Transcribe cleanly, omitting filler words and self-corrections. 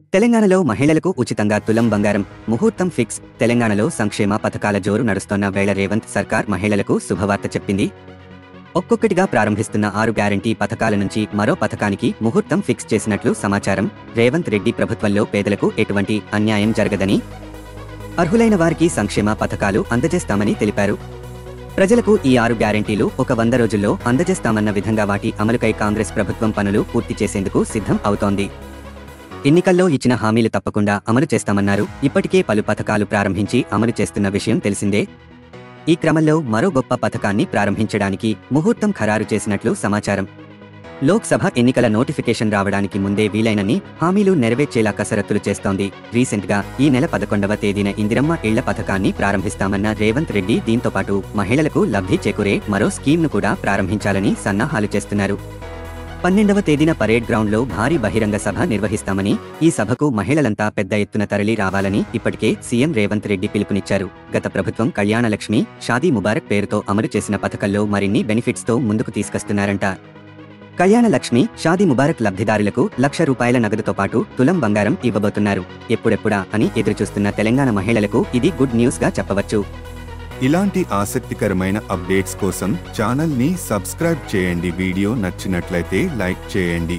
తెలంగాణలో మహిళలకు ఉచితంగా తులం బంగారం ముహూర్తం ఫిక్స్. తెలంగాణలో సంక్షేమ పథకాల జోరు నడుస్తోన్న వేళ రేవంత్ సర్కార్ మహిళలకు శుభవార్త చెప్పింది. ఒక్కొక్కటిగా ప్రారంభిస్తున్న 6 గ్యారంటీ పథకాల నుంచి మరో పథకానికి ముహూర్తం ఫిక్స్ చేసినట్లు సమాచారం. రేవంత్ రెడ్డి ప్రభుత్వంలో పేదలకు ఎటువంటి అన్యాయం జరగదని, అర్హులైన వారికి సంక్షేమ పథకాలు అందజేస్తామని తెలిపారు. ప్రజలకు ఈ 6 గ్యారంటీలు ఒక 100 రోజుల్లో అందజేస్తామన్న విధంగా వాటి అమలుకై కాంగ్రెస్ ప్రభుత్వం పనులు పూర్తి చేసేందుకు సిద్ధం అవుతోంది. ఎన్నికల్లో ఇచ్చిన హామీలు తప్పకుండా అమలు చేస్తామన్నారు. ఇప్పటికే పలు పథకాలు ప్రారంభించి అమలు చేస్తున్న విషయం తెలిసిందే. ఈ క్రమంలో మరో గొప్ప పథకాన్ని ప్రారంభించడానికి ముహూర్తం ఖరారు చేసినట్లు సమాచారం. లోక్సభ ఎన్నికల నోటిఫికేషన్ రావడానికి ముందే వీలైనన్ని హామీలు నెరవేర్చేలా కసరత్తులు చేస్తోంది. రీసెంట్గా ఈ నెల 11వ తేదీన ఇందిరమ్మ ఇళ్ల పథకాన్ని ప్రారంభిస్తామన్న రేవంత్ రెడ్డి దీంతోపాటు మహిళలకు లబ్ధి చేకూరే మరో స్కీమ్ను కూడా ప్రారంభించాలని సన్నాహాలు చేస్తున్నారు. 12వ తేదీన పరేడ్ గ్రౌండ్లో భారీ బహిరంగ సభ నిర్వహిస్తామని, ఈ సభకు మహిళలంతా పెద్ద ఎత్తున తరలి రావాలని ఇప్పటికే సీఎం రేవంత్ రెడ్డి పిలుపునిచ్చారు. గత ప్రభుత్వం కళ్యాణలక్ష్మి, షాదీ ముబారక్ పేరుతో అమలు చేసిన పథకంలో మరిన్ని బెనిఫిట్స్తో ముందుకు తీసుకొస్తున్నారంట. కళ్యాణలక్ష్మి, షాదీ ముబారక్ లబ్ధిదారులకు ₹1,00,000 నగదుతో పాటు తులం బంగారం ఇవ్వబోతున్నారు. ఎప్పుడెప్పుడా అని ఎదురుచూస్తున్న తెలంగాణ మహిళలకు ఇది గుడ్ న్యూస్గా చెప్పవచ్చు. ఇలాంటి ఆసక్తికరమైన అప్డేట్స్ కోసం ఛానల్ని సబ్స్క్రైబ్ చేయండి. వీడియో నచ్చినట్లయితే లైక్ చేయండి.